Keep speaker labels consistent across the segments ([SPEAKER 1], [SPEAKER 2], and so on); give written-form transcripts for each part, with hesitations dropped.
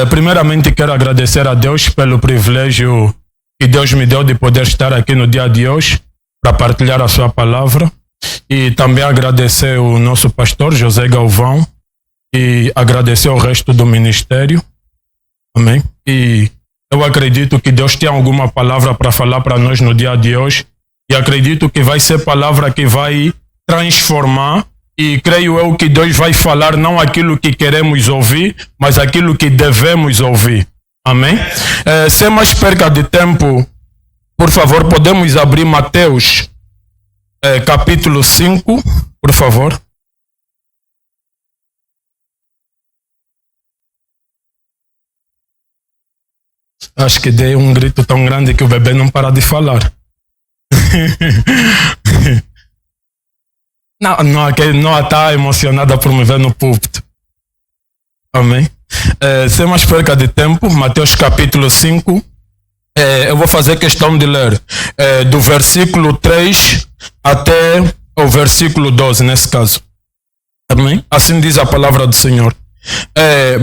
[SPEAKER 1] Primeiramente quero agradecer a Deus pelo privilégio que Deus me deu de poder estar aqui no dia de hoje para partilhar a sua palavra e também agradecer o nosso pastor José Galvão e agradecer o resto do ministério. Amém? E eu acredito que Deus tem alguma palavra para falar para nós no dia de hoje e acredito que vai ser palavra que vai transformar e creio eu que Deus vai falar não aquilo que queremos ouvir, mas aquilo que devemos ouvir. Amém? Sem mais perca de tempo, por favor, podemos abrir Mateus capítulo 5, por favor. Acho que dei um grito tão grande que o bebê não para de falar. Não está emocionada por me ver no púlpito. Amém? Sem mais perca de tempo, Mateus capítulo 5. Eu vou fazer questão de ler do versículo 3 até o versículo 12, nesse caso. Amém? Assim diz a palavra do Senhor.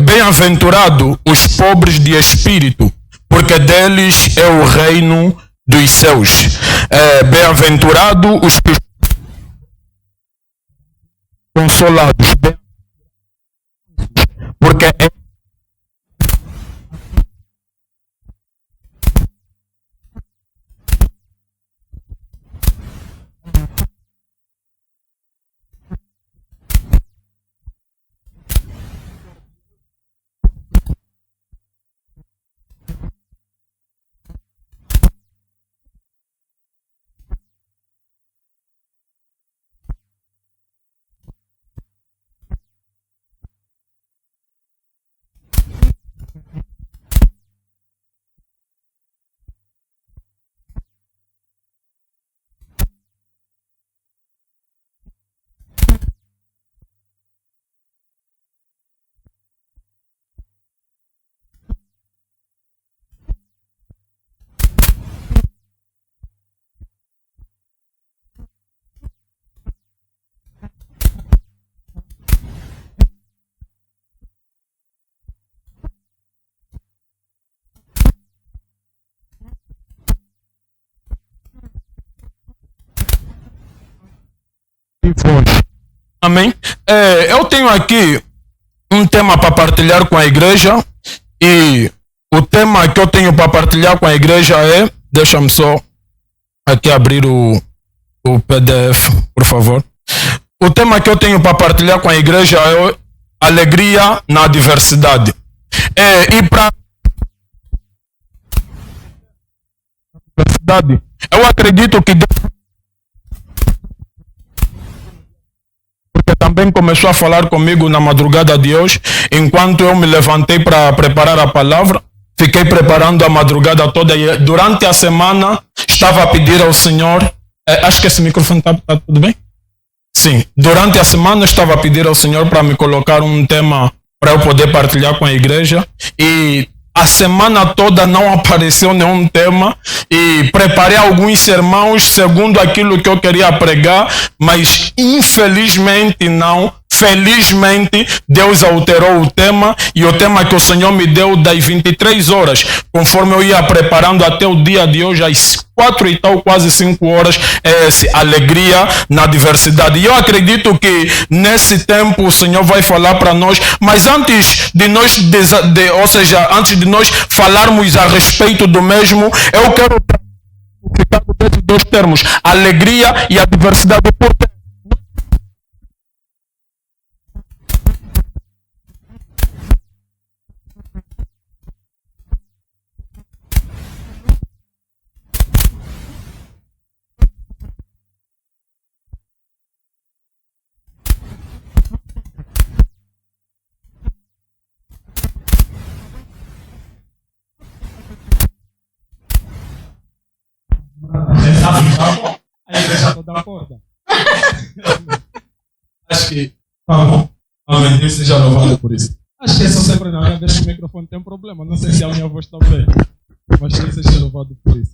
[SPEAKER 1] Bem-aventurado os pobres de espírito, porque deles é o reino dos céus. Bem-aventurado os que consolados, porque amém? Eu tenho aqui um tema para partilhar com a igreja e o tema que eu tenho para partilhar com a igreja é, deixa-me só aqui abrir o PDF, por favor. O tema que eu tenho para partilhar com a igreja é alegria na adversidade. E para adversidade, eu acredito que também começou a falar comigo na madrugada de hoje, enquanto eu me levantei para preparar a palavra, fiquei preparando a madrugada toda e durante a semana estava a pedir ao Senhor, acho que esse microfone está tudo bem? Sim, durante a semana estava a pedir ao Senhor para me colocar um tema para eu poder partilhar com a igreja e a semana toda não apareceu nenhum tema e preparei alguns sermões segundo aquilo que eu queria pregar, mas infelizmente não. Felizmente, Deus alterou o tema e o tema que o Senhor me deu das 23 horas, conforme eu ia preparando até o dia de hoje, às 4 e tal, quase 5 horas, é esse, alegria na diversidade. E eu acredito que nesse tempo o Senhor vai falar para nós, mas antes de nós, antes de nós falarmos a respeito do mesmo, eu quero ficar com esses dois termos, alegria e a diversidade. Porque
[SPEAKER 2] A igreja toda acorda.
[SPEAKER 1] Acho que tá bom. Amém. Deus seja louvado por isso.
[SPEAKER 2] Acho que é só sempre na minha vez que o microfone tem problema. Não sei se a minha voz também. Mas Deus seja louvado por isso.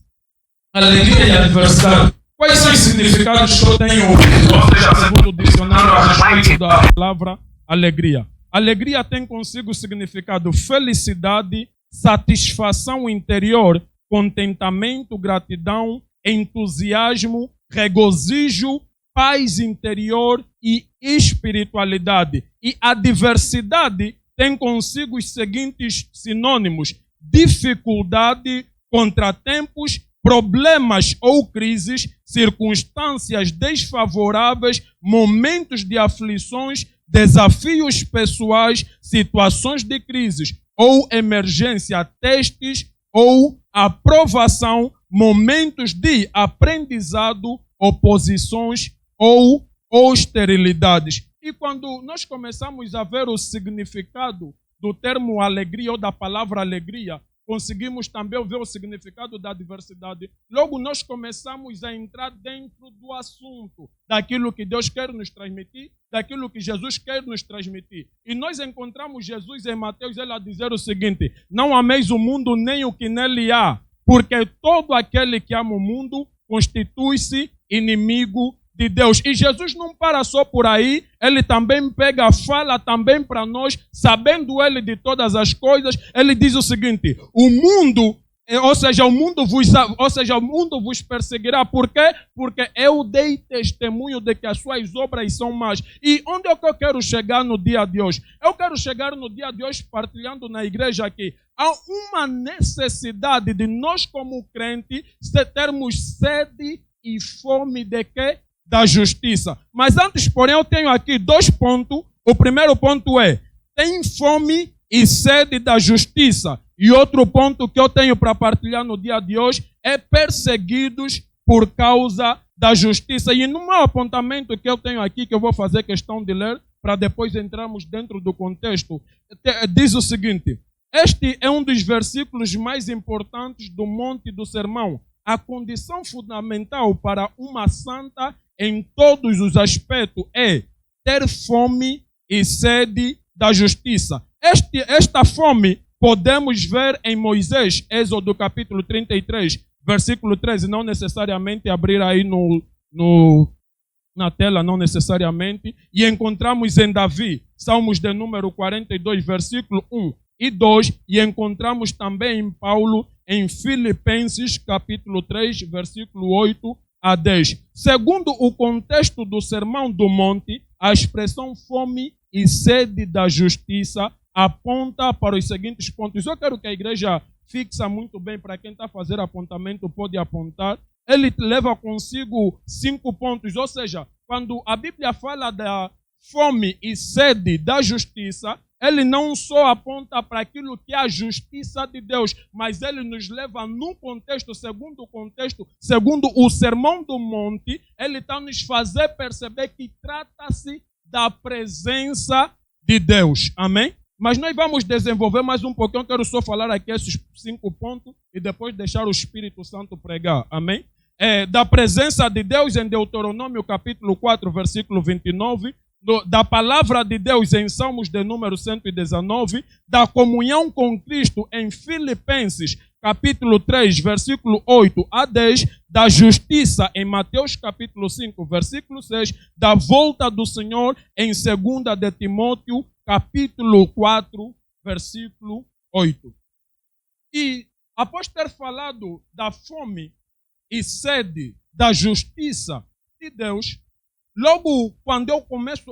[SPEAKER 2] Alegria e adversidade. Quais são os significados que eu tenho ouvido? Ou seja, segundo o dicionário, a respeito da palavra alegria. Alegria tem consigo significado felicidade, satisfação interior, contentamento, gratidão, entusiasmo, regozijo, paz interior e espiritualidade. E a diversidade tem consigo os seguintes sinônimos: dificuldade, contratempos, problemas ou crises, circunstâncias desfavoráveis, momentos de aflições, desafios pessoais, situações de crises ou emergência, testes ou aprovação, momentos de aprendizado, oposições ou esterilidades. E quando nós começamos a ver o significado do termo alegria ou da palavra alegria, conseguimos também ver o significado da diversidade. Logo nós começamos a entrar dentro do assunto, daquilo que Deus quer nos transmitir, daquilo que Jesus quer nos transmitir. E nós encontramos Jesus em Mateus, ele a dizer o seguinte: não ameis o mundo nem o que nele há, porque todo aquele que ama o mundo constitui-se inimigo de Deus. E Jesus não para só por aí, ele também fala também para nós, sabendo ele de todas as coisas, ele diz o seguinte: o mundo o mundo vos perseguirá. Por quê? Porque eu dei testemunho de que as suas obras são más. E onde é que eu quero chegar no dia de hoje? Eu quero chegar no dia de hoje partilhando na igreja aqui. Há uma necessidade de nós como crentes termos sede e fome de quê? Da justiça. Mas antes, porém, eu tenho aqui 2 pontos. O primeiro ponto é: tem fome e sede da justiça. E outro ponto que eu tenho para partilhar no dia de hoje é perseguidos por causa da justiça. E no meu apontamento que eu tenho aqui, que eu vou fazer questão de ler, para depois entrarmos dentro do contexto, diz o seguinte: este é um dos versículos mais importantes do Monte do Sermão. A condição fundamental para uma santa em todos os aspectos é ter fome e sede da justiça. Esta fome podemos ver em Moisés, Êxodo capítulo 33, versículo 13, não necessariamente abrir aí na tela, não necessariamente, e encontramos em Davi, Salmos de número 42, versículo 1 e 2, e encontramos também em Paulo, em Filipenses capítulo 3, versículo 8 a 10. Segundo o contexto do Sermão do Monte, a expressão fome e sede da justiça aponta para os seguintes pontos. Eu quero que a igreja fixa muito bem, para quem está a fazer apontamento pode apontar. Ele leva consigo 5 pontos, ou seja, quando a Bíblia fala da fome e sede da justiça, ele não só aponta para aquilo que é a justiça de Deus, mas ele nos leva no contexto, segundo o Sermão do Monte, ele está nos fazer perceber que trata-se da presença de Deus. Amém? Mas nós vamos desenvolver mais um pouquinho. Eu quero só falar aqui esses 5 pontos e depois deixar o Espírito Santo pregar. Amém? Da presença de Deus em Deuteronômio capítulo 4, versículo 29, da palavra de Deus em Salmos de número 119, da comunhão com Cristo em Filipenses capítulo 3, versículo 8 a 10, da justiça em Mateus capítulo 5, versículo 6, da volta do Senhor em 2 de Timóteo capítulo 4, versículo 8. E após ter falado da fome e sede da justiça de Deus, logo quando eu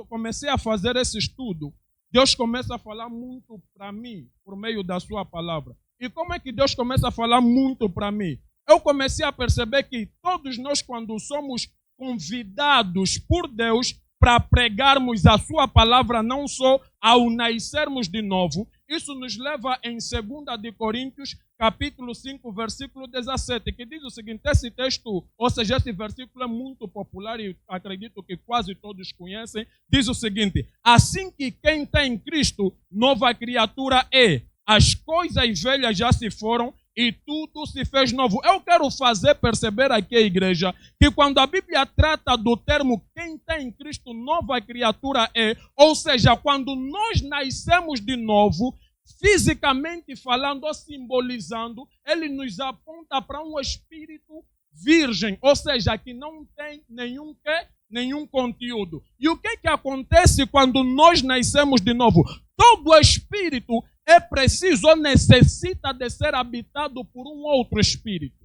[SPEAKER 2] comecei a fazer esse estudo, Deus começa a falar muito para mim por meio da sua palavra. E como é que Deus começa a falar muito para mim? Eu comecei a perceber que todos nós, quando somos convidados por Deus para pregarmos a sua palavra, não só ao nascermos de novo, isso nos leva em 2 de Coríntios, capítulo 5, versículo 17, que diz o seguinte: esse texto, ou seja, esse versículo é muito popular e acredito que quase todos conhecem. Diz o seguinte: assim que quem está em Cristo, nova criatura é. As coisas velhas já se foram e tudo se fez novo. Eu quero fazer perceber aqui, a igreja, que quando a Bíblia trata do termo quem está em Cristo, nova criatura é, ou seja, quando nós nascemos de novo, fisicamente falando ou simbolizando, ele nos aponta para um espírito virgem, ou seja, que não tem nenhum conteúdo. E o que acontece quando nós nascemos de novo? todo espírito é preciso ou necessita de ser habitado por um outro espírito.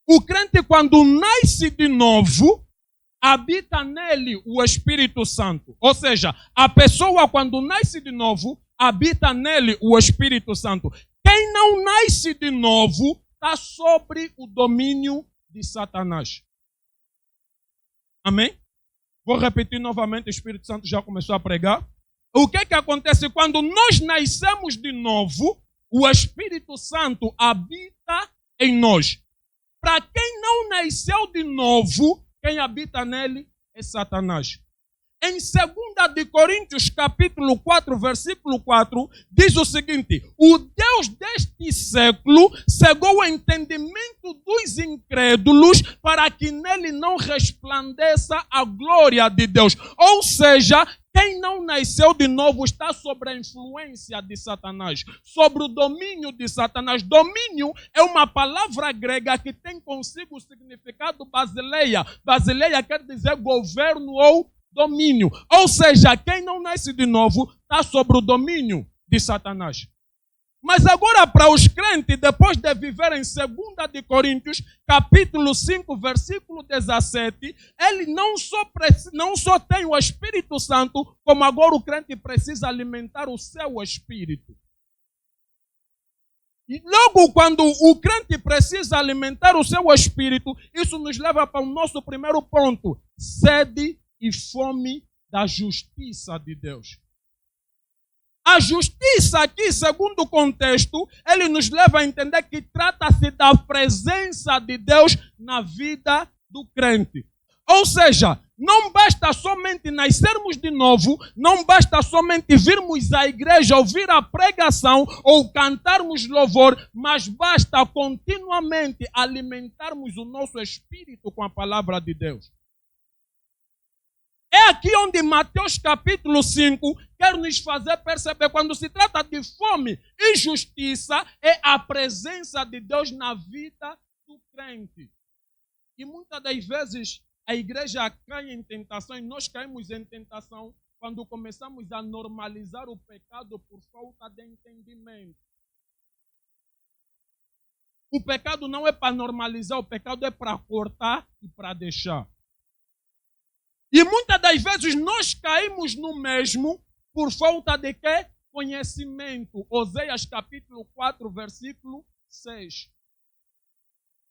[SPEAKER 2] O crente, quando nasce de novo, habita nele o Espírito Santo. Ou seja, a pessoa, quando nasce de novo, habita nele o Espírito Santo. Quem não nasce de novo está sobre o domínio de Satanás. Amém? Vou repetir novamente, o Espírito Santo já começou a pregar. O que acontece quando nós nascemos de novo? O Espírito Santo habita em nós. Para quem não nasceu de novo, quem habita nele é Satanás. Em 2 de Coríntios, capítulo 4, versículo 4, diz o seguinte: o Deus deste século cegou o entendimento dos incrédulos para que nele não resplandeça a glória de Deus. Ou seja, quem não nasceu de novo está sob a influência de Satanás, sobre o domínio de Satanás. Domínio é uma palavra grega que tem consigo o significado basileia. Basileia quer dizer governo ou domínio. Ou seja, quem não nasce de novo está sob o domínio de Satanás. Mas agora para os crentes, depois de viver em 2 de Coríntios, capítulo 5, versículo 17, ele não só tem o Espírito Santo, como agora o crente precisa alimentar o seu espírito. E logo quando o crente precisa alimentar o seu espírito, isso nos leva para o nosso primeiro ponto: sede e fome da justiça de Deus. A justiça aqui, segundo o contexto, ele nos leva a entender que trata-se da presença de Deus na vida do crente. Ou seja, não basta somente nascermos de novo, não basta somente virmos à igreja, ouvir a pregação ou cantarmos louvor, mas basta continuamente alimentarmos o nosso espírito com a palavra de Deus. É aqui onde Mateus capítulo 5 quer nos fazer perceber, quando se trata de fome e justiça, é a presença de Deus na vida do crente. E muitas das vezes a igreja cai em tentação, e nós caímos em tentação quando começamos a normalizar o pecado por falta de entendimento. O pecado não é para normalizar, o pecado é para cortar e para deixar. E muitas das vezes nós caímos no mesmo por falta de quê? Conhecimento. Oséias capítulo 4, versículo 6.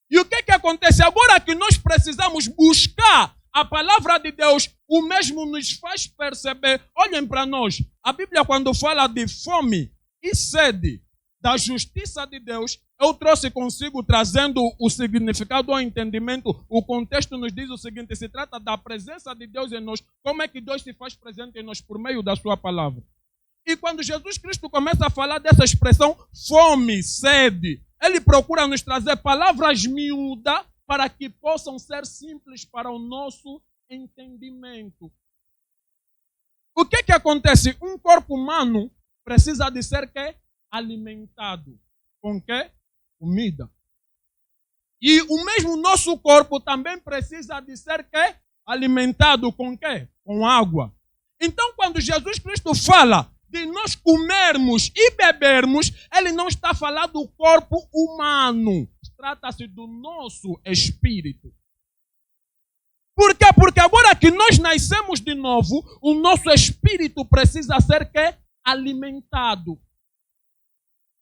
[SPEAKER 2] E o que acontece? Agora que nós precisamos buscar a palavra de Deus, o mesmo nos faz perceber. Olhem para nós. A Bíblia, quando fala de fome e sede da justiça de Deus, eu trouxe consigo, trazendo o significado ao entendimento. O contexto nos diz o seguinte: se trata da presença de Deus em nós. Como é que Deus se faz presente em nós? Por meio da sua palavra. E quando Jesus Cristo começa a falar dessa expressão fome, sede, ele procura nos trazer palavras miúdas para que possam ser simples para o nosso entendimento. O que acontece? Um corpo humano precisa de ser quê? Alimentado. Com quê? Comida. E o mesmo nosso corpo também precisa de ser quê? Alimentado com quê? Com água. Então, quando Jesus Cristo fala de nós comermos e bebermos, ele não está falando do corpo humano. Trata-se do nosso espírito. Por quê? Porque agora que nós nascemos de novo, o nosso espírito precisa ser quê? Alimentado.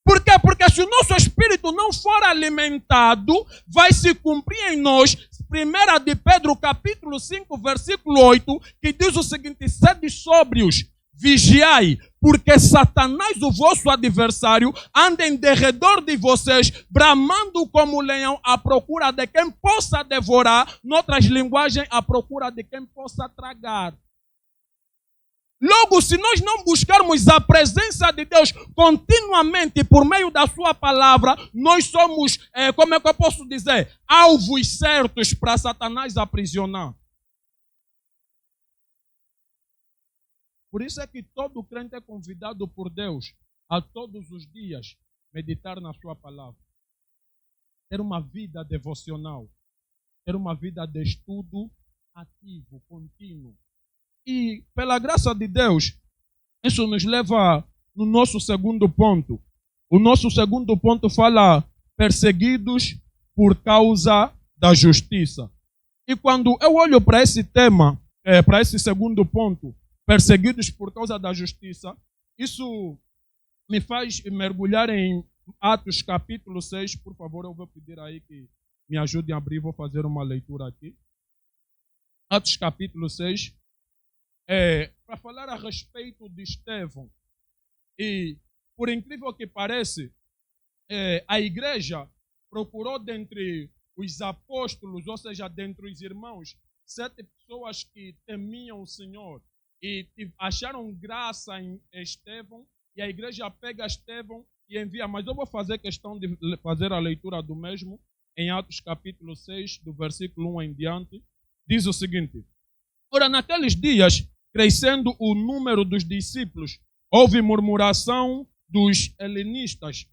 [SPEAKER 2] Por quê? Porque se o nosso espírito não for alimentado, vai se cumprir em nós 1 de Pedro capítulo 5, versículo 8, que diz o seguinte: sede sóbrios, vigiai, porque Satanás, o vosso adversário, anda em derredor de vocês, bramando como leão, à procura de quem possa devorar, noutras linguagens, à procura de quem possa tragar. Logo, se nós não buscarmos a presença de Deus continuamente por meio da sua palavra, nós somos, como é que eu posso dizer, alvos certos para Satanás aprisionar. Por isso é que todo crente é convidado por Deus a todos os dias meditar na sua palavra. Ter uma vida devocional. Ter uma vida de estudo ativo, contínuo. E, pela graça de Deus, Isso nos leva no nosso segundo ponto. O nosso segundo ponto fala perseguidos por causa da justiça. E quando eu olho para esse tema, para esse segundo ponto, perseguidos por causa da justiça, isso me faz mergulhar em Atos capítulo 6. Por favor, eu vou pedir aí que me ajudem a abrir, vou fazer uma leitura aqui. Atos capítulo 6, para falar a respeito de Estevão. E, por incrível que pareça, a igreja procurou dentre os apóstolos, ou seja, dentre os irmãos, 7 pessoas que temiam o Senhor e acharam graça em Estevão, e a igreja pega Estevão e envia. Mas eu vou fazer questão de fazer a leitura do mesmo em Atos capítulo 6, do versículo 1 em diante. Diz o seguinte: ora, naqueles dias, crescendo o número dos discípulos, houve murmuração dos helenistas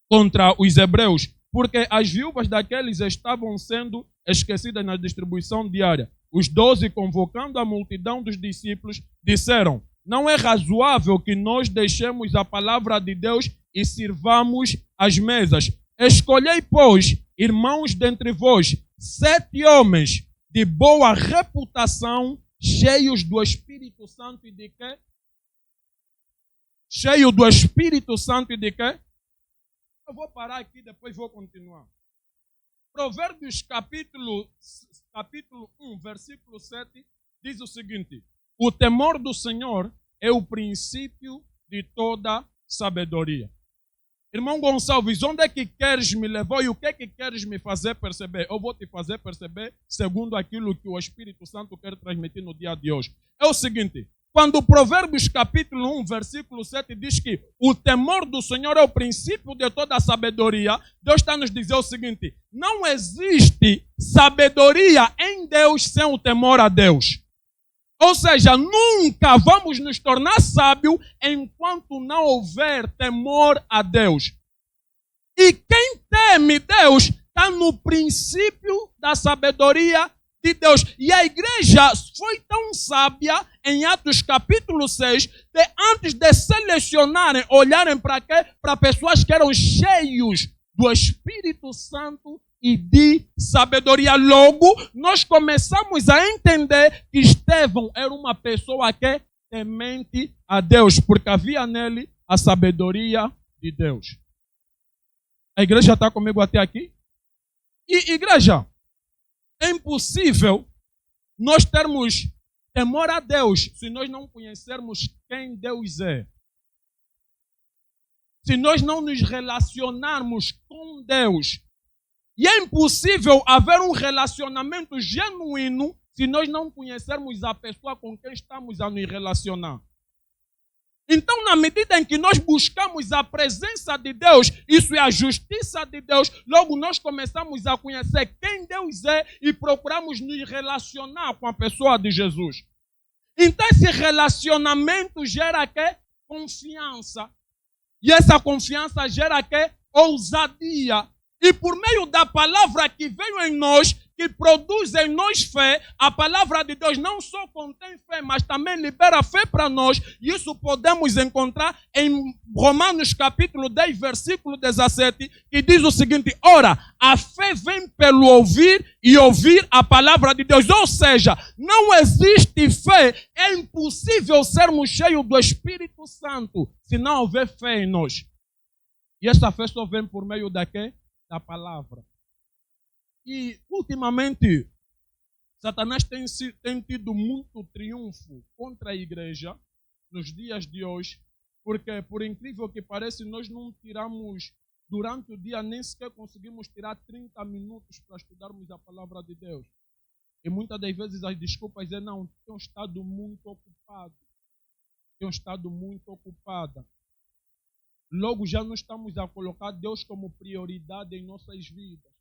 [SPEAKER 2] contra os hebreus, porque as viúvas daqueles estavam sendo esquecidas na distribuição diária. Os 12, convocando a multidão dos discípulos, disseram: não é razoável que nós deixemos a palavra de Deus e sirvamos as mesas. Escolhei, pois, irmãos dentre vós, 7 homens de boa reputação, cheios do Espírito Santo e de quê? Cheio do Espírito Santo e de quê? Eu vou parar aqui, depois vou continuar. Provérbios capítulo 1, versículo 7, diz o seguinte: o temor do Senhor é o princípio de toda sabedoria. Irmão Gonçalves, onde é que queres me levar e o que é que queres me fazer perceber? Eu vou te fazer perceber segundo aquilo que o Espírito Santo quer transmitir no dia de hoje. É o seguinte: quando Provérbios capítulo 1, versículo 7 diz que o temor do Senhor é o princípio de toda a sabedoria, Deus está nos dizendo o seguinte: não existe sabedoria em Deus sem o temor a Deus. Ou seja, nunca vamos nos tornar sábios enquanto não houver temor a Deus. E quem teme Deus está no princípio da sabedoria de Deus. E a igreja foi tão sábia em Atos capítulo 6, que antes de selecionarem, olharem para quê? Para pessoas que eram cheios do Espírito Santo e de sabedoria. Logo, nós começamos a entender que Estevão era uma pessoa que temente a Deus, porque havia nele a sabedoria de Deus. A igreja está comigo até aqui? E igreja, é impossível nós termos temor a Deus se nós não conhecermos quem Deus é. Se nós não nos relacionarmos com Deus. E é impossível haver um relacionamento genuíno se nós não conhecermos a pessoa com quem estamos a nos relacionar. Então, na medida em que nós buscamos a presença de Deus, isso é a justiça de Deus, logo nós começamos a conhecer quem Deus é e procuramos nos relacionar com a pessoa de Jesus. Então, esse relacionamento gera quê? Confiança. E essa confiança gera quê? Ousadia. E por meio da palavra que veio em nós, que produz em nós fé, a palavra de Deus não só contém fé, mas também libera fé para nós. E isso podemos encontrar em Romanos capítulo 10, versículo 17, que diz o seguinte: ora, a fé vem pelo ouvir e ouvir a palavra de Deus. Ou seja, não existe fé, é impossível sermos cheios do Espírito Santo se não houver fé em nós. E essa fé só vem por meio da quê? Da palavra. E, ultimamente, Satanás tem tido muito triunfo contra a igreja nos dias de hoje, porque, por incrível que pareça, nós não tiramos, durante o dia, nem sequer conseguimos tirar 30 minutos para estudarmos a palavra de Deus. E muitas das vezes as desculpas é: não, tenho estado muito ocupado. Tenho estado muito ocupada. Logo já não estamos a colocar Deus como prioridade em nossas vidas.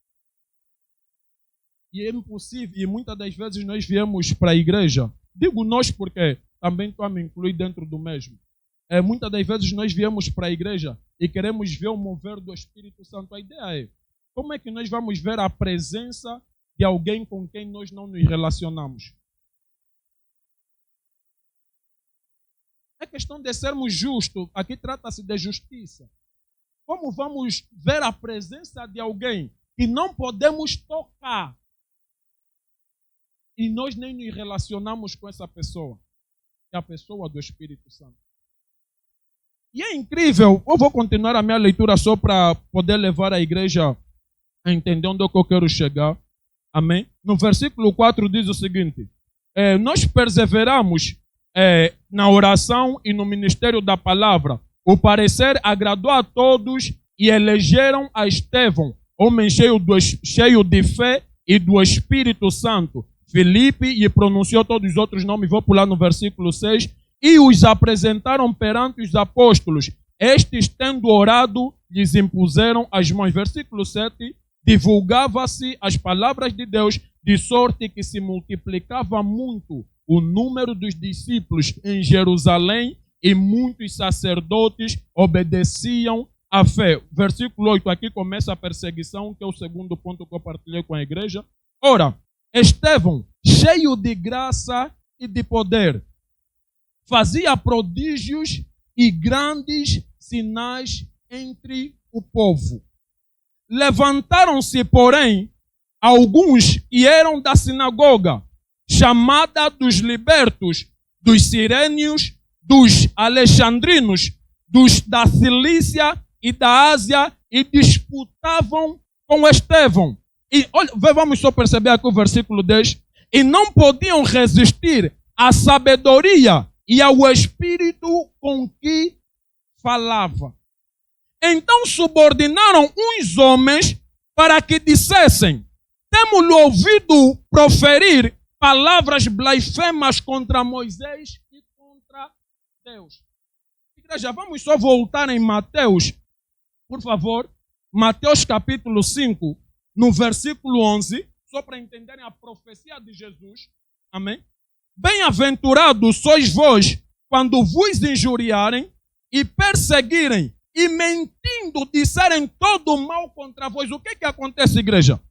[SPEAKER 2] E é impossível, e muitas das vezes nós viemos para a igreja, digo nós porque também estou a me incluir dentro do mesmo. Muitas das vezes nós viemos para a igreja e queremos ver o mover do Espírito Santo. A ideia é: como é que nós vamos ver a presença de alguém com quem nós não nos relacionamos? É questão de sermos justos. Aqui trata-se de justiça. Como vamos ver a presença de alguém que não podemos tocar e nós nem nos relacionamos com essa pessoa? É a pessoa do Espírito Santo. E é incrível, eu vou continuar a minha leitura só para poder levar a igreja a entender onde é que eu quero chegar. Amém? No versículo 4 diz o seguinte: nós perseveramos na oração e no ministério da palavra. O parecer agradou a todos e elegeram a Estevão, homem cheio de fé e do Espírito Santo. Filipe, e pronunciou todos os outros nomes, vou pular no versículo 6. E os apresentaram perante os apóstolos. Estes, tendo orado, lhes impuseram as mãos. Versículo 7. Divulgava-se as palavras de Deus, de sorte que se multiplicava muito o número dos discípulos em Jerusalém, e muitos sacerdotes obedeciam à fé. Versículo 8, aqui começa a perseguição, que é o segundo ponto que eu partilhei com a igreja. Ora, Estevão, cheio de graça e de poder, fazia prodígios e grandes sinais entre o povo. Levantaram-se, porém, alguns que eram da sinagoga, chamada dos libertos, dos sirênios, dos alexandrinos, dos da Cilícia e da Ásia, e disputavam com Estevão. E olha, vamos só perceber aqui o versículo 10. E não podiam resistir à sabedoria e ao espírito com que falava. Então subordinaram uns homens para que dissessem: temos-lhe ouvido proferir palavras blasfemas contra Moisés e contra Deus. Igreja, vamos só voltar em Mateus, por favor. Mateus capítulo 5, no versículo 11, só para entenderem a profecia de Jesus. Amém? Bem-aventurados sois vós quando vos injuriarem e perseguirem e mentindo disserem todo o mal contra vós. O que acontece, igreja?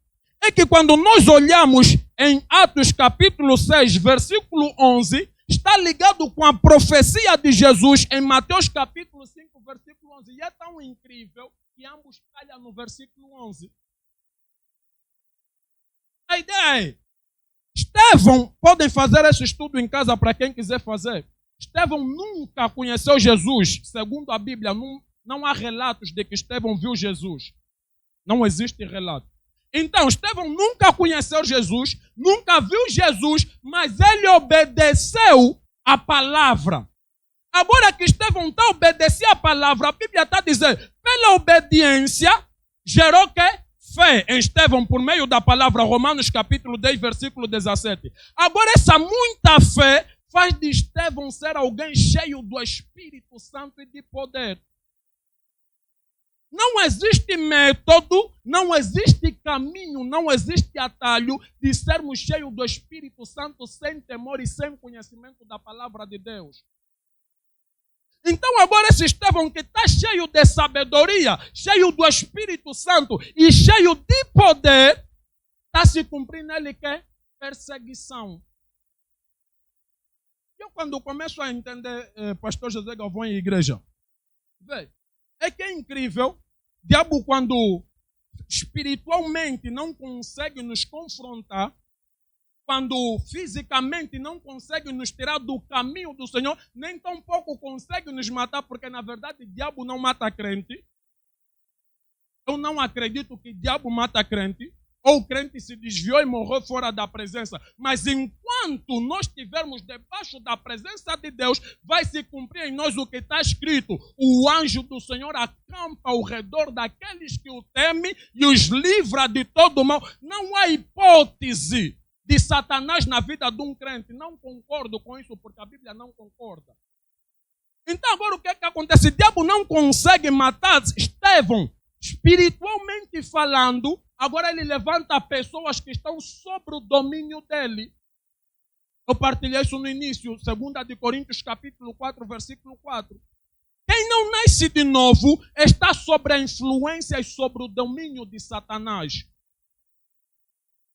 [SPEAKER 2] É que quando nós olhamos em Atos capítulo 6, versículo 11, está ligado com a profecia de Jesus em Mateus capítulo 5, versículo 11. E é tão incrível que ambos calham no versículo 11. A ideia é: Estevão, podem fazer esse estudo em casa para quem quiser fazer. Estevão nunca conheceu Jesus. Segundo a Bíblia, não há relatos de que Estevão viu Jesus. Não existe relato. Então, Estevão nunca conheceu Jesus, nunca viu Jesus, mas ele obedeceu a palavra. Agora que Estevão está obedecendo a palavra, a Bíblia está dizendo, pela obediência, gerou que? Fé em Estevão por meio da palavra. Romanos capítulo 10, versículo 17. Agora essa muita fé faz de Estevão ser alguém cheio do Espírito Santo e de poder. Não existe método, não existe caminho, não existe atalho de sermos cheios do Espírito Santo sem temor e sem conhecimento da palavra de Deus. Então agora esse Estevão que está cheio de sabedoria, cheio do Espírito Santo e cheio de poder, está se cumprindo nele que é perseguição. Eu quando começo a entender, pastor José Galvão e igreja, é que é incrível, o diabo quando espiritualmente não consegue nos confrontar, quando fisicamente não consegue nos tirar do caminho do Senhor, nem tão pouco consegue nos matar, porque na verdade o diabo não mata crente. Eu não acredito que o diabo mata crente, ou o crente se desviou e morreu fora da presença. Mas enquanto nós estivermos debaixo da presença de Deus, vai se cumprir em nós o que está escrito. O anjo do Senhor acampa ao redor daqueles que o temem e os livra de todo o mal. Não há hipótese de Satanás na vida de um crente. Não concordo com isso, porque a Bíblia não concorda. Então agora o que acontece? O diabo não consegue matar Estevão, espiritualmente falando. Agora ele levanta pessoas que estão sob o domínio dele. Eu partilhei isso no início, 2 Coríntios capítulo 4, versículo 4. Quem não nasce de novo está sob a influência e sobre o domínio de Satanás.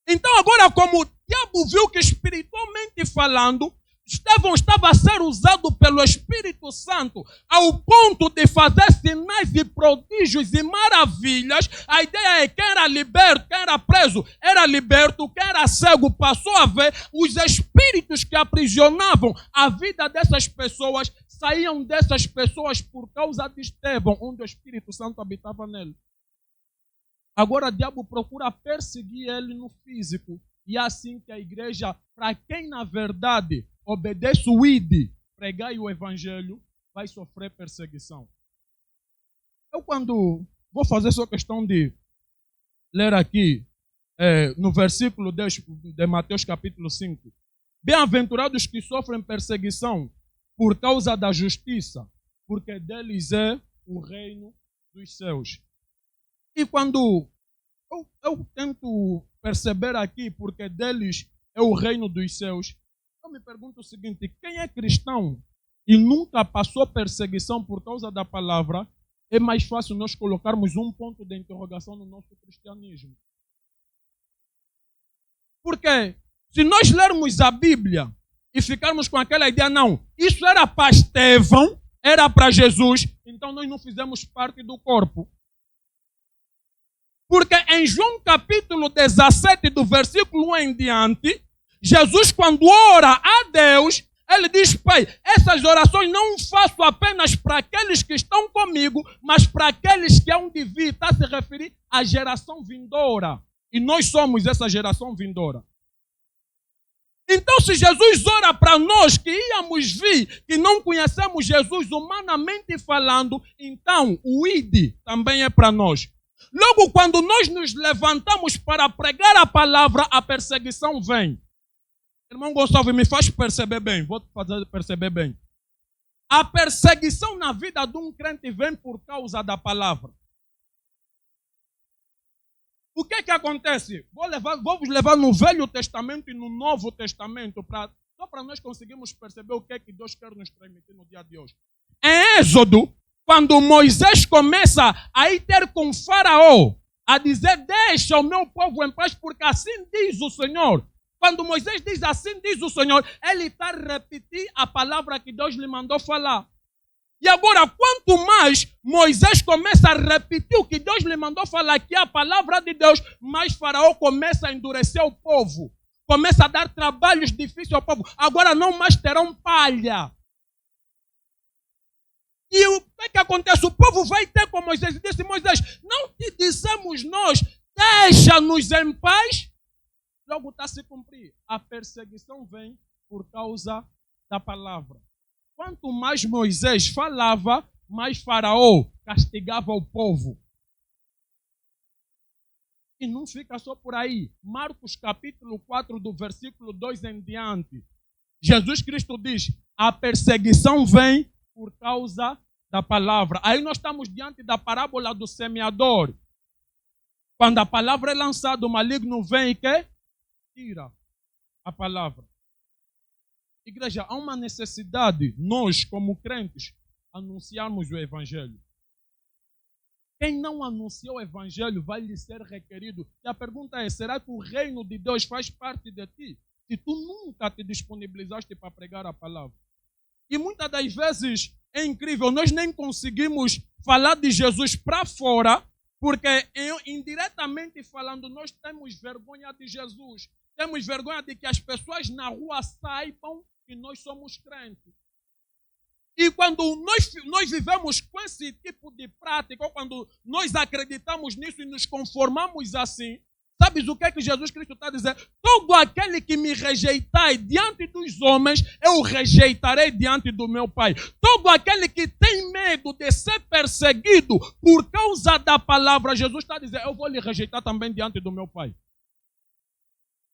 [SPEAKER 2] Então agora, como o diabo viu que espiritualmente falando, Estevão estava a ser usado pelo Espírito Santo ao ponto de fazer sinais e prodígios e maravilhas. A ideia é que quem era liberto, quem era preso, era liberto, quem era cego passou a ver. Os espíritos que aprisionavam a vida dessas pessoas saíam dessas pessoas por causa de Estevão, onde o Espírito Santo habitava nele. Agora o diabo procura perseguir ele no físico. E é assim que a igreja, para quem na verdade obedece o ID, pregar o evangelho, vai sofrer perseguição. Eu quando vou fazer só questão de ler aqui, no versículo 10 de Mateus capítulo 5. Bem-aventurados que sofrem perseguição por causa da justiça, porque deles é o reino dos céus. E quando eu tento perceber aqui, porque deles é o reino dos céus, eu me pergunto o seguinte: quem é cristão e nunca passou perseguição por causa da palavra, é mais fácil nós colocarmos um ponto de interrogação no nosso cristianismo. Porque se nós lermos a Bíblia e ficarmos com aquela ideia, não, isso era para Estevão, era para Jesus, então nós não fizemos parte do corpo. Porque em João capítulo 17, do versículo 1 em diante, Jesus, quando ora a Deus, ele diz: Pai, essas orações não faço apenas para aqueles que estão comigo, mas para aqueles que hão de vir. Está a se referir à geração vindoura. E nós somos essa geração vindoura. Então, se Jesus ora para nós que íamos vir, que não conhecemos Jesus humanamente falando, então o ID também é para nós. Logo, quando nós nos levantamos para pregar a palavra, a perseguição vem. Irmão Gonçalves, me faz perceber bem. Vou te fazer perceber bem. A perseguição na vida de um crente vem por causa da palavra. O que é que acontece? Vou vos levar no Velho Testamento e no Novo Testamento, só para nós conseguirmos perceber o que é que Deus quer nos transmitir no dia de hoje. Em Êxodo, quando Moisés começa a ir ter com Faraó, a dizer: deixa o meu povo em paz, porque assim diz o Senhor. Quando Moisés diz assim diz o Senhor, ele está a repetir a palavra que Deus lhe mandou falar. E agora, quanto mais Moisés começa a repetir o que Deus lhe mandou falar, que é a palavra de Deus, mais Faraó começa a endurecer o povo. Começa a dar trabalhos difíceis ao povo. Agora não mais terão palha. E o que acontece? O povo vai ter com Moisés e disse: Moisés, não te dissemos nós, deixa-nos em paz? Logo está a se cumprir. A perseguição vem por causa da palavra. Quanto mais Moisés falava, mais Faraó castigava o povo. E não fica só por aí. Marcos capítulo 4, do versículo 2 em diante. Jesus Cristo diz: a perseguição vem por causa da palavra. Aí nós estamos diante da parábola do semeador. Quando a palavra é lançada, o maligno vem e quer tira a palavra. Igreja, há uma necessidade, nós como crentes, anunciarmos o evangelho. Quem não anuncia o evangelho vai lhe ser requerido. E a pergunta é: será que o reino de Deus faz parte de ti? Se tu nunca te disponibilizaste para pregar a palavra. E muitas das vezes é incrível, nós nem conseguimos falar de Jesus para fora, porque indiretamente falando, nós temos vergonha de Jesus. Temos vergonha de que as pessoas na rua saibam que nós somos crentes. E quando nós vivemos com esse tipo de prática, ou quando nós acreditamos nisso e nos conformamos assim, sabes o que é que Jesus Cristo está a dizer? Todo aquele que me rejeitar diante dos homens, eu rejeitarei diante do meu Pai. Todo aquele que tem medo de ser perseguido por causa da palavra, Jesus está a dizer: eu vou lhe rejeitar também diante do meu Pai.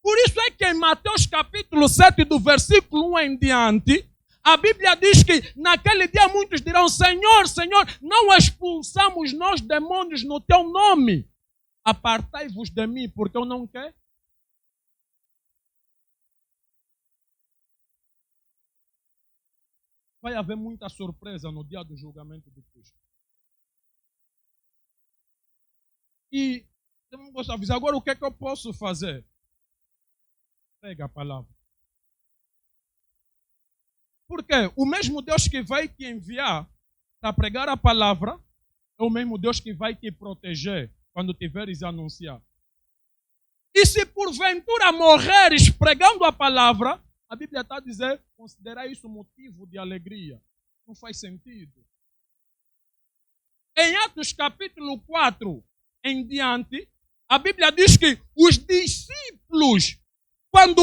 [SPEAKER 2] Por isso é que em Mateus capítulo 7, do versículo 1 em diante, a Bíblia diz que naquele dia muitos dirão: Senhor, Senhor, não expulsamos nós demônios no teu nome. Apartai-vos de mim, porque eu não quero. Vai haver muita surpresa no dia do julgamento de Cristo. E eu não gosto de avisar. Agora, o que é que eu posso fazer? Prega a palavra. Porque o mesmo Deus que vai te enviar para pregar a palavra é o mesmo Deus que vai te proteger quando tiveres a anunciar. E se porventura morreres pregando a palavra, a Bíblia está a dizer, considerar isso motivo de alegria. Não faz sentido. Em Atos capítulo 4 em diante, a Bíblia diz que os discípulos, quando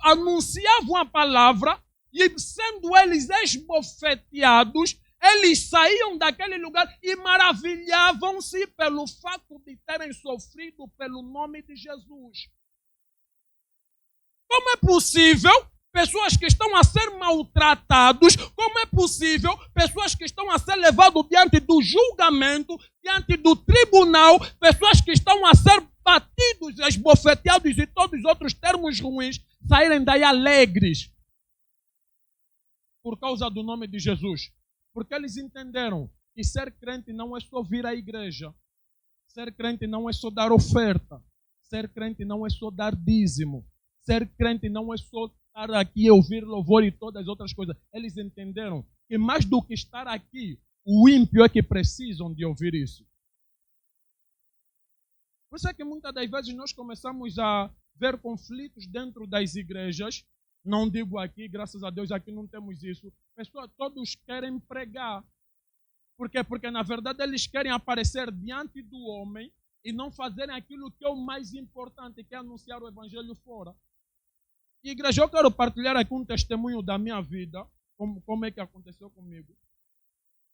[SPEAKER 2] anunciavam a palavra, e sendo eles esbofeteados, eles saíam daquele lugar e maravilhavam-se pelo fato de terem sofrido pelo nome de Jesus. Como é possível pessoas que estão a ser maltratados, como é possível pessoas que estão a ser levadas diante do julgamento, diante do tribunal, pessoas que estão a ser batidos, esbofeteados e todos os outros termos ruins, saírem daí alegres por causa do nome de Jesus? Porque eles entenderam que ser crente não é só vir à igreja, ser crente não é só dar oferta, ser crente não é só dar dízimo, ser crente não é só estar aqui e ouvir louvor e todas as outras coisas. Eles entenderam que mais do que estar aqui, o ímpio é que precisam de ouvir isso. Por isso é que muitas das vezes nós começamos a ver conflitos dentro das igrejas. Não digo aqui, graças a Deus, aqui não temos isso. Pessoas, todos querem pregar. Por quê? Porque, na verdade, eles querem aparecer diante do homem e não fazerem aquilo que é o mais importante, que é anunciar o evangelho fora. E, igreja, eu quero partilhar aqui um testemunho da minha vida, como é que aconteceu comigo.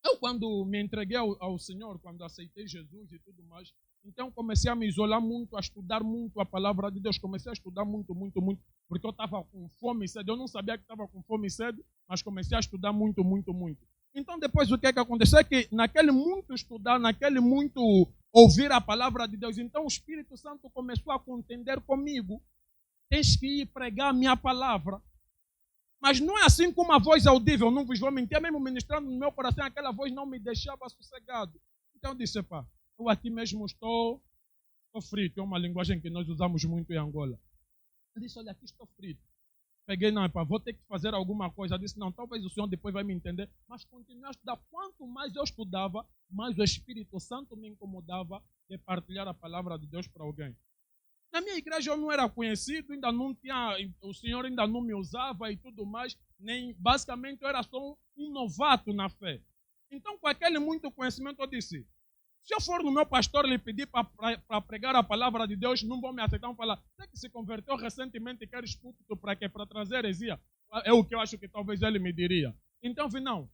[SPEAKER 2] Eu, quando me entreguei ao Senhor, quando aceitei Jesus e tudo mais, então comecei a me isolar muito, a estudar muito a palavra de Deus. Comecei a estudar muito, porque eu estava com fome e sede. Eu não sabia que estava com fome e sede, mas comecei a estudar muito. Então, depois, o que é que aconteceu? É que naquele muito estudar, naquele muito ouvir a palavra de Deus, então o Espírito Santo começou a contender comigo. Tens que ir pregar a minha palavra. Mas não é assim com uma voz audível, não vos vou mentir, mesmo ministrando no meu coração, aquela voz não me deixava sossegado. Então eu disse, pá, eu aqui mesmo estou frito, é uma linguagem que nós usamos muito em Angola. Eu disse, olha, aqui estou frito. Peguei, não, pá, vou ter que fazer alguma coisa. Eu disse, não, talvez o Senhor depois vai me entender, mas continuei a estudar. Quanto mais eu estudava, mais o Espírito Santo me incomodava de partilhar a palavra de Deus para alguém. Na minha igreja eu não era conhecido, ainda não tinha, o Senhor ainda não me usava e tudo mais, nem basicamente eu era só um novato na fé. Então, com aquele muito conhecimento, eu disse, se eu for no meu pastor e lhe pedir para pregar a palavra de Deus, não vão me aceitar, vão falar, você que se converteu recentemente e quer púlpito para quê? Para trazer heresia? É o que eu acho que talvez ele me diria. Então, eu vi, não,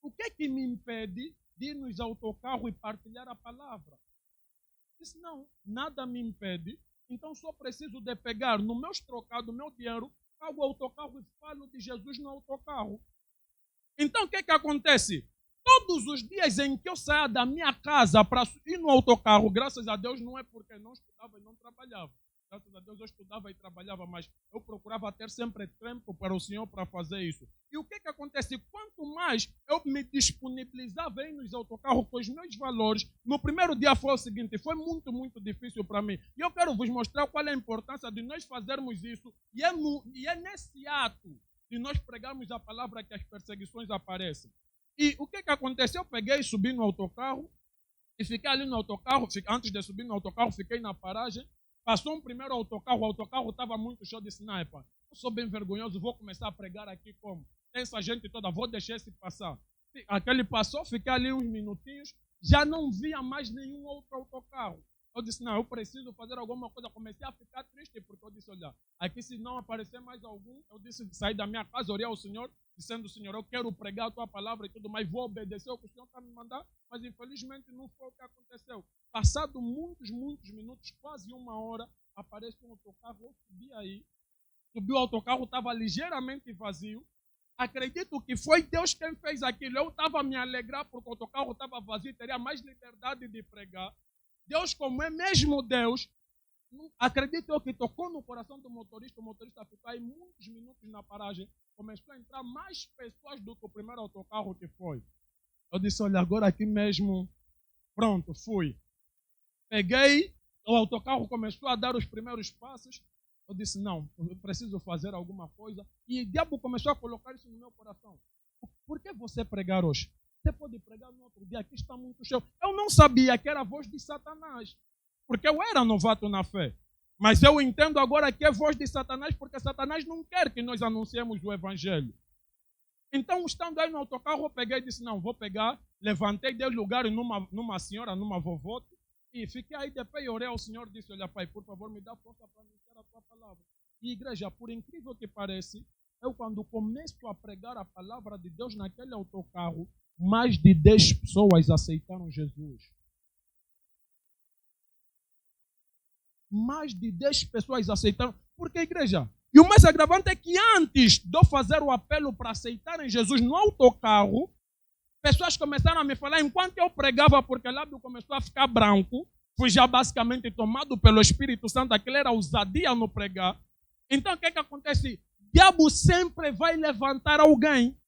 [SPEAKER 2] o que é que me impede de ir nos autocarro e partilhar a palavra? Eu disse, não, nada me impede. Então só preciso de pegar no meu trocado, no meu dinheiro, pago o autocarro e falo de Jesus no autocarro. Então o que é que acontece? Todos os dias em que eu saia da minha casa para ir no autocarro, graças a Deus, não é porque não estudava e não trabalhava. Graças a Deus eu estudava e trabalhava, mas eu procurava ter sempre tempo para o Senhor para fazer isso. E o que é que acontece? Quanto mais eu me disponibilizava em nos autocarros com os meus valores, no primeiro dia foi o seguinte, foi muito difícil para mim. E eu quero vos mostrar qual é a importância de nós fazermos isso. E é nesse ato de nós pregarmos a palavra que as perseguições aparecem. E o que é que aconteceu? Eu peguei e subi no autocarro e fiquei ali no autocarro. Antes de subir no autocarro, fiquei na paragem. Passou um primeiro autocarro, o autocarro estava muito cheio de sniper. Eu sou bem vergonhoso, vou começar a pregar aqui como? Tem essa gente toda, vou deixar esse passar. Aquele passou, fiquei ali uns minutinhos, já não via mais nenhum outro autocarro. Eu disse, não, eu preciso fazer alguma coisa. Comecei a ficar triste, porque eu disse, olha, aqui se não aparecer mais algum, eu disse, sair da minha casa, orei ao Senhor, dizendo, Senhor, eu quero pregar a tua palavra e tudo mais, vou obedecer o que o Senhor está me mandando, mas infelizmente não foi o que aconteceu. Passado muitos minutos, quase uma hora, aparece um autocarro, eu subi aí, subi o autocarro, estava ligeiramente vazio. Acredito que foi Deus quem fez aquilo. Eu estava a me alegrar porque o autocarro estava vazio, teria mais liberdade de pregar. Deus, como é mesmo Deus, acredito eu que tocou no coração do motorista, o motorista ficou aí muitos minutos na paragem, começou a entrar mais pessoas do que o primeiro autocarro que foi. Eu disse, olha, agora aqui mesmo, pronto, fui. Peguei, o autocarro começou a dar os primeiros passos, Eu disse, não, eu preciso fazer alguma coisa. E o diabo começou a colocar isso no meu coração. Por que você pregar hoje? Você pode pregar no outro dia, aqui está muito cheio. Eu não sabia que era a voz de Satanás, porque eu era novato na fé. Mas eu entendo agora que é voz de Satanás, porque Satanás não quer que nós anunciemos o Evangelho. Então, estando aí no autocarro, eu peguei e disse, não, vou pegar. Levantei, dei lugar numa senhora, numa vovó, e fiquei aí de pé e orei ao Senhor, disse, olha, Pai, por favor, me dá força para anunciar a tua palavra. E igreja, por incrível que pareça, eu quando começo a pregar a palavra de Deus naquele autocarro, mais de 10 pessoas aceitaram Jesus. Mais de 10 pessoas aceitaram. Porque, igreja, e o mais agravante é que antes de eu fazer o apelo para aceitarem Jesus no autocarro, pessoas começaram a me falar, enquanto eu pregava, porque o lábio começou a ficar branco, fui já basicamente tomado pelo Espírito Santo, aquele era ousadia no pregar. Então, o que acontece? O diabo sempre vai levantar alguém.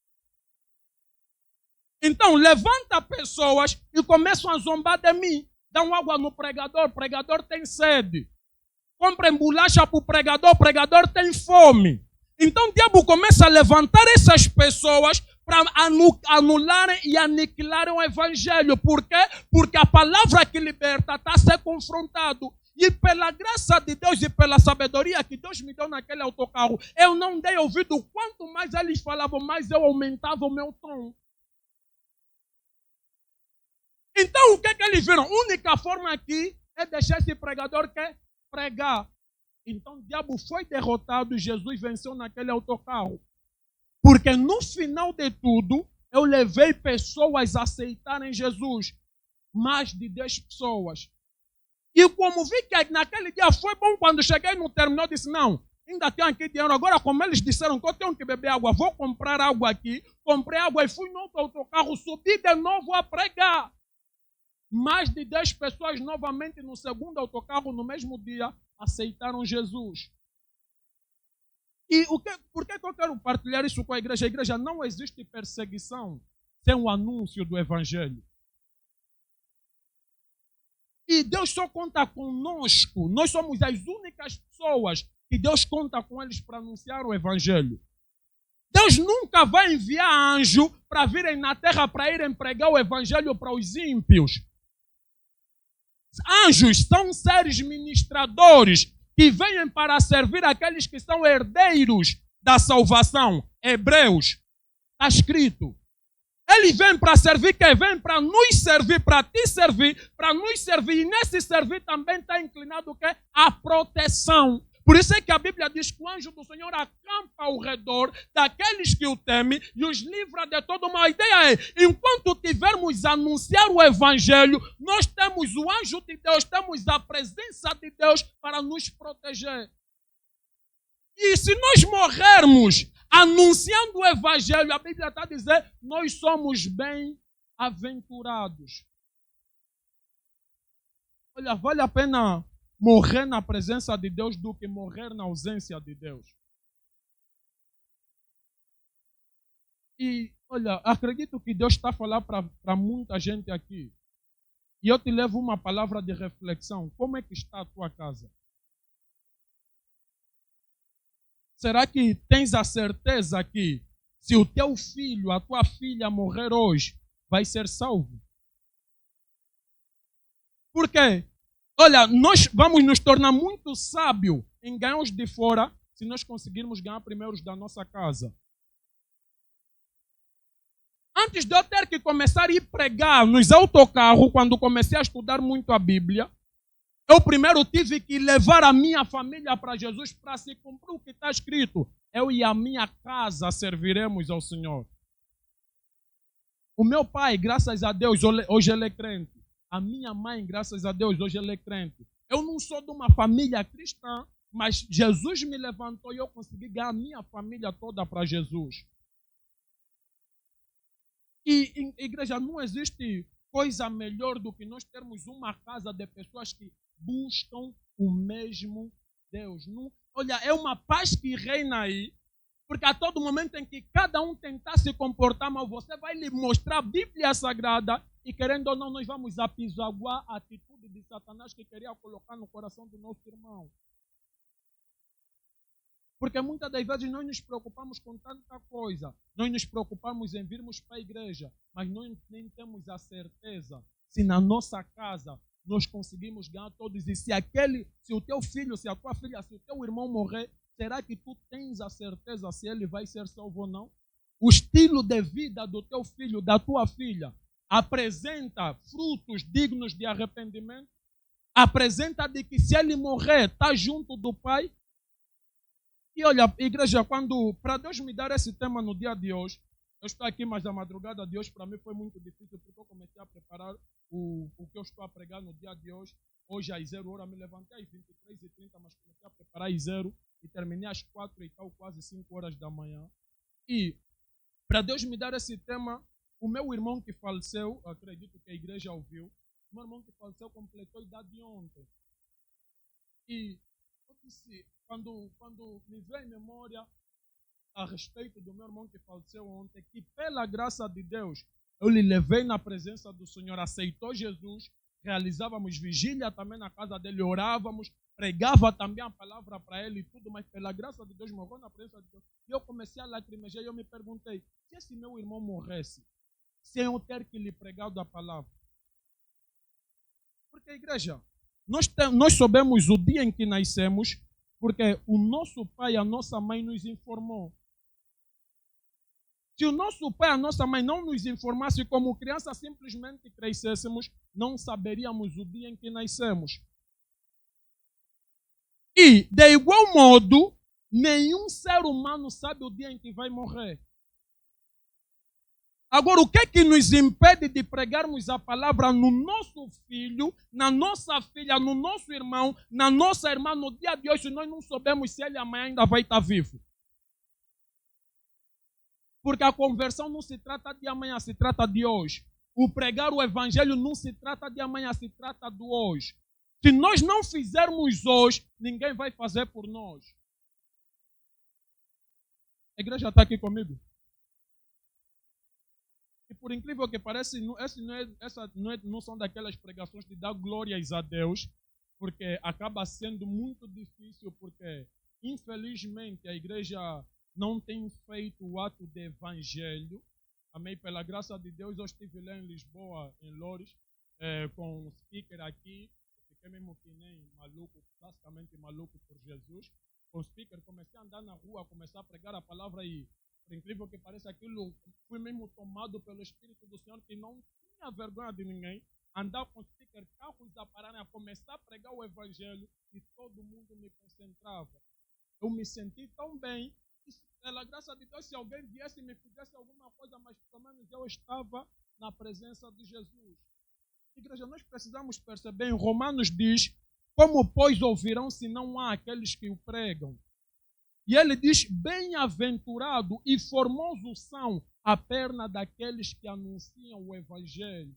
[SPEAKER 2] Então, levanta pessoas e começam a zombar de mim. Dão água no pregador, o pregador tem sede. Comprem bolacha para o pregador tem fome. Então, o diabo começa a levantar essas pessoas para anularem e aniquilarem o Evangelho. Por quê? Porque a palavra que liberta está a ser confrontado. E pela graça de Deus e pela sabedoria que Deus me deu naquele autocarro, eu não dei ouvido. Quanto mais eles falavam, mais eu aumentava o meu tom. Então, o que eles viram? A única forma aqui é deixar esse pregador pregar. Então, o diabo foi derrotado e Jesus venceu naquele autocarro. Porque no final de tudo, eu levei pessoas a aceitarem Jesus. Mais de 10 pessoas. E como vi que naquele dia foi bom, quando cheguei no terminal, disse, não, ainda tenho aqui dinheiro. Agora, como eles disseram que eu tenho que beber água, vou comprar água aqui. Comprei água e fui no outro autocarro, subi de novo a pregar. Mais de 10 pessoas novamente no segundo autocarro, no mesmo dia, aceitaram Jesus. E por que eu quero partilhar isso com a igreja? A igreja, não existe perseguição sem o anúncio do Evangelho. E Deus só conta conosco. Nós somos as únicas pessoas que Deus conta com eles para anunciar o Evangelho. Deus nunca vai enviar anjo para virem na terra para irem pregar o Evangelho para os ímpios. Anjos são seres ministradores que vêm para servir aqueles que são herdeiros da salvação. Hebreus, está escrito. Eles vêm para servir quem? Vêm para nos servir, para te servir, para nos servir. E nesse servir também está inclinado o quê? A proteção. Por isso é que a Bíblia diz que o anjo do Senhor acampa ao redor daqueles que o temem e os livra de todo mal. A ideia é, enquanto tivermos a anunciar o Evangelho, nós temos o anjo de Deus, temos a presença de Deus para nos proteger. E se nós morrermos anunciando o Evangelho, a Bíblia está a dizer, nós somos bem-aventurados. Olha, vale a pena morrer na presença de Deus do que morrer na ausência de Deus. E, olha, acredito que Deus está a falar para muita gente aqui. E eu te levo uma palavra de reflexão. Como é que está a tua casa? Será que tens a certeza que se o teu filho, a tua filha morrer hoje, vai ser salvo? Por quê? Olha, nós vamos nos tornar muito sábios em ganhar os de fora se nós conseguirmos ganhar primeiro os da nossa casa. Antes de eu ter que começar a ir pregar nos autocarros, quando comecei a estudar muito a Bíblia, eu primeiro tive que levar a minha família para Jesus para se cumprir o que está escrito. Eu e a minha casa serviremos ao Senhor. O meu pai, graças a Deus, hoje ele é crente. A minha mãe, graças a Deus, hoje ela é crente. Eu não sou de uma família cristã, mas Jesus me levantou e eu consegui ganhar a minha família toda para Jesus. E, igreja, não existe coisa melhor do que nós termos uma casa de pessoas que buscam o mesmo Deus. Não, olha, é uma paz que reina aí, porque a todo momento em que cada um tentar se comportar mal, você vai lhe mostrar a Bíblia Sagrada e, querendo ou não, nós vamos apisaguar a atitude de Satanás que queria colocar no coração do nosso irmão. Porque muitas das vezes nós nos preocupamos com tanta coisa. Nós nos preocupamos em virmos para a igreja, mas nós nem temos a certeza se na nossa casa nós conseguimos ganhar todos. E se o teu filho, se a tua filha, se o teu irmão morrer, será que tu tens a certeza se ele vai ser salvo ou não? O estilo de vida do teu filho, da tua filha, apresenta frutos dignos de arrependimento? Apresenta de que se ele morrer, está junto do Pai? E olha, igreja, para Deus me dar esse tema no dia de hoje, eu estou aqui, mas a madrugada de hoje para mim foi muito difícil, porque eu comecei a preparar o que eu estou a pregar no dia de hoje. Hoje às 0 horas, me levantei às 23h30, mas comecei a preparar às 0 e terminei às 4 e tal, quase 5 horas da manhã. E para Deus me dar esse tema, o meu irmão que faleceu, acredito que a igreja ouviu, o meu irmão que faleceu completou a idade ontem. E eu disse, quando me veio em memória a respeito do meu irmão que faleceu ontem, que pela graça de Deus, eu lhe levei na presença do Senhor, aceitou Jesus, realizávamos vigília também na casa dele, orávamos, pregava também a palavra para ele e tudo, mas pela graça de Deus morreu na presença de Deus. E eu comecei a lacrimejar e eu me perguntei, se esse meu irmão morresse, sem eu ter que lhe pregado a palavra? Porque, igreja, nós soubemos o dia em que nascemos, porque o nosso pai e a nossa mãe nos informou. Se o nosso pai e a nossa mãe não nos informassem como criança, simplesmente crescêssemos, não saberíamos o dia em que nascemos. E, de igual modo, nenhum ser humano sabe o dia em que vai morrer. Agora, o que é que nos impede de pregarmos a palavra no nosso filho, na nossa filha, no nosso irmão, na nossa irmã, no dia de hoje, se nós não soubermos se ele amanhã ainda vai estar vivo? Porque a conversão não se trata de amanhã, se trata de hoje. O pregar o evangelho não se trata de amanhã, se trata do hoje. Se nós não fizermos hoje, ninguém vai fazer por nós. A igreja está aqui comigo? E por incrível que pareça, não são daquelas pregações de dar glórias a Deus, porque acaba sendo muito difícil, porque infelizmente a igreja não tem feito o ato de evangelho. Amém? Pela graça de Deus, eu estive lá em Lisboa, em Loures, com um speaker aqui, fiquei mesmo que nem maluco, basicamente maluco por Jesus. Com o speaker, comecei a andar na rua, comecei a pregar a palavra e, por incrível que pareça, aquilo fui mesmo tomado pelo Espírito do Senhor, que não tinha vergonha de ninguém. Andar com o speaker, carros a pararem, a começar a pregar o evangelho e todo mundo me concentrava. Eu me senti tão bem. Pela graça de Deus, se alguém viesse e me fizesse alguma coisa, mas pelo menos eu estava na presença de Jesus. Igreja, nós precisamos perceber, em Romanos diz, como pois ouvirão se não há aqueles que o pregam? E ele diz, bem-aventurado e formoso são a perna daqueles que anunciam o evangelho.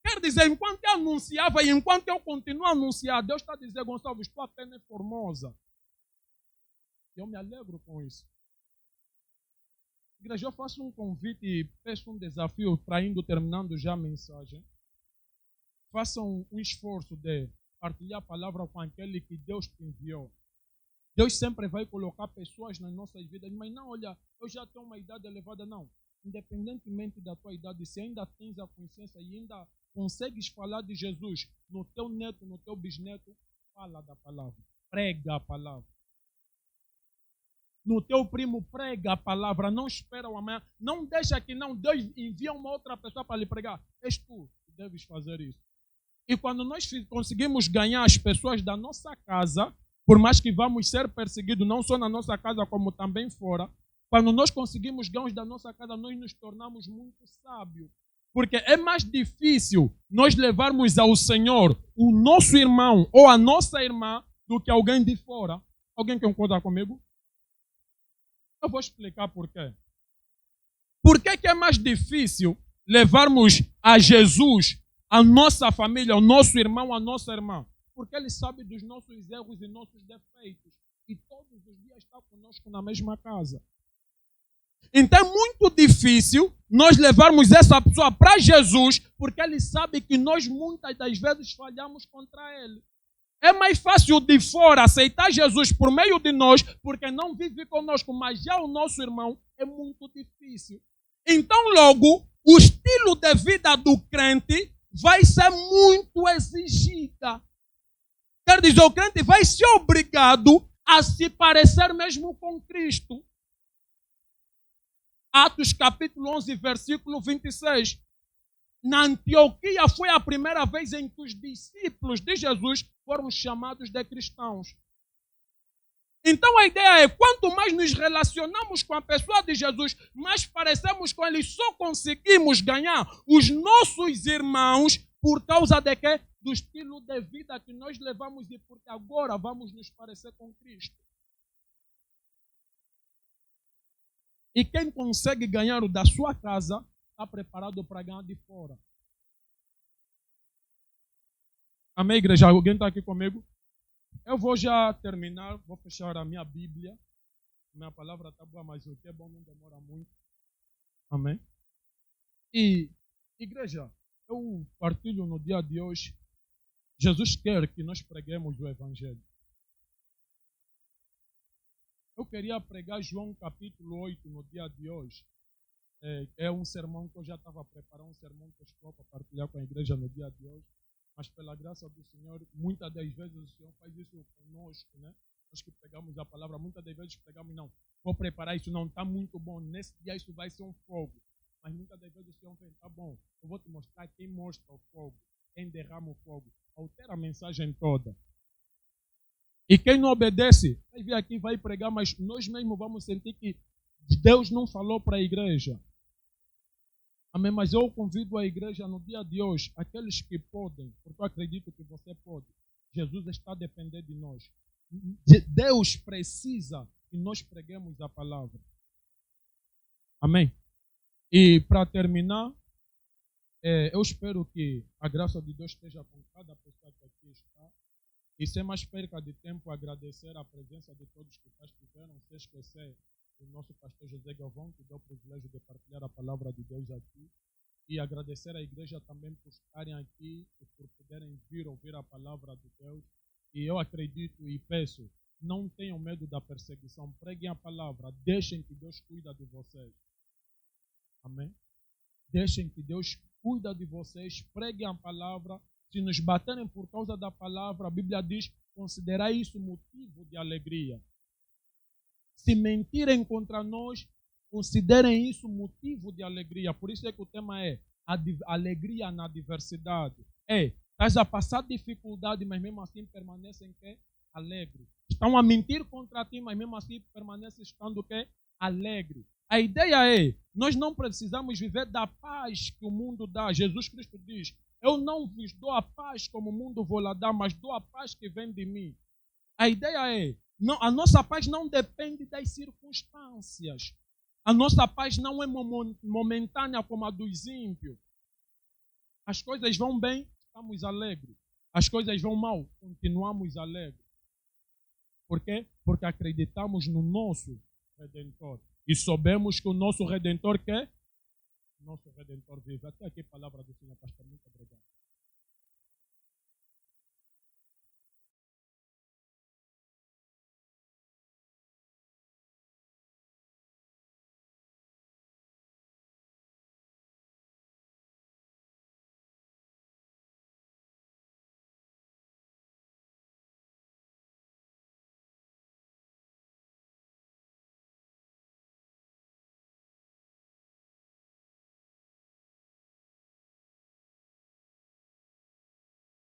[SPEAKER 2] Quer dizer, enquanto eu anunciava e enquanto eu continuo a anunciar, Deus está dizendo, Gonçalves, tua perna é formosa. Eu me alegro com isso. Igreja, eu faço um convite e peço um desafio para indo terminando já a mensagem. Façam um esforço de partilhar a palavra com aquele que Deus te enviou. Deus sempre vai colocar pessoas nas nossas vidas, mas não, olha, eu já tenho uma idade elevada, não. Independentemente da tua idade, se ainda tens a consciência e ainda consegues falar de Jesus no teu neto, no teu bisneto, fala da palavra, prega a palavra. No teu primo, prega a palavra, não espera o amanhã, não deixa que não, Deus envia uma outra pessoa para lhe pregar. És tu que deves fazer isso. E quando nós conseguimos ganhar as pessoas da nossa casa, por mais que vamos ser perseguidos, não só na nossa casa, como também fora, quando nós conseguimos ganhar os da nossa casa, nós nos tornamos muito sábios. Porque é mais difícil nós levarmos ao Senhor o nosso irmão ou a nossa irmã do que alguém de fora. Alguém quer concordar comigo? Eu vou explicar por quê. Por que é mais difícil levarmos a Jesus, a nossa família, o nosso irmão, a nossa irmã? Porque ele sabe dos nossos erros e nossos defeitos. E todos os dias está conosco na mesma casa. Então é muito difícil nós levarmos essa pessoa para Jesus, porque ele sabe que nós muitas das vezes falhamos contra ele. É mais fácil de fora aceitar Jesus por meio de nós, porque não vive conosco, mas já o nosso irmão é muito difícil. Então, logo, o estilo de vida do crente vai ser muito exigida. Quer dizer, o crente vai ser obrigado a se parecer mesmo com Cristo. Atos capítulo 11, versículo 26. Na Antioquia foi a primeira vez em que os discípulos de Jesus foram chamados de cristãos. Então a ideia é, quanto mais nos relacionamos com a pessoa de Jesus, mais parecemos com ele, só conseguimos ganhar os nossos irmãos por causa de quê? Do estilo de vida que nós levamos e porque agora vamos nos parecer com Cristo. E quem consegue ganhar o da sua casa, está preparado para ganhar de fora. Amém, igreja? Alguém está aqui comigo? Eu vou já terminar, vou fechar a minha Bíblia. Minha palavra está boa, mas o que é bom não demora muito. Amém? E, igreja, eu partilho no dia de hoje. Jesus quer que nós preguemos o Evangelho. Eu queria pregar João capítulo 8 no dia de hoje. É um sermão que eu já estava preparando, um sermão que eu estou para partilhar com a igreja no dia de hoje. Mas pela graça do Senhor, muitas das vezes o Senhor faz isso conosco, né? Nós que pegamos a palavra, muitas das vezes pegamos, não, vou preparar isso, não, está muito bom, nesse dia isso vai ser um fogo. Mas muitas das vezes o Senhor vem, tá bom, eu vou te mostrar quem mostra o fogo, quem derrama o fogo, altera a mensagem toda. E quem não obedece, vai vir aqui, vai pregar, mas nós mesmos vamos sentir que Deus não falou para a igreja. Amém? Mas eu convido a igreja no dia de hoje, aqueles que podem, porque eu acredito que você pode. Jesus está a depender de nós. Deus precisa que nós preguemos a palavra. Amém? E para terminar, eu espero que a graça de Deus esteja com cada pessoa que aqui está. E sem mais perca de tempo, agradecer a presença de todos que estiveram, sem esquecer o nosso pastor José Galvão, que deu o privilégio de partilhar a palavra de Deus aqui. E agradecer à igreja também por estarem aqui e por poderem vir ouvir a palavra de Deus. E eu acredito e peço, não tenham medo da perseguição, preguem a palavra, deixem que Deus cuida de vocês. Amém? Deixem que Deus cuida de vocês, preguem a palavra. Se nos baterem por causa da palavra, a Bíblia diz, considerai isso motivo de alegria. Se mentirem contra nós, considerem isso motivo de alegria. Por isso é que o tema é alegria na diversidade. Estás a passar dificuldade, mas mesmo assim permanecem alegre. Estão a mentir contra ti, mas mesmo assim permanecem estando alegre. A ideia é, nós não precisamos viver da paz que o mundo dá. Jesus Cristo diz, eu não vos dou a paz como o mundo vou lá dar, mas dou a paz que vem de mim. A ideia é, a nossa paz não depende das circunstâncias. A nossa paz não é momentânea como a dos ímpios. As coisas vão bem, estamos alegres. As coisas vão mal, continuamos alegres. Por quê? Porque acreditamos no nosso Redentor. E soubemos que o nosso Redentor quer. Nosso Redentor vive. Até aqui a palavra do Senhor, pastor. Muito obrigado.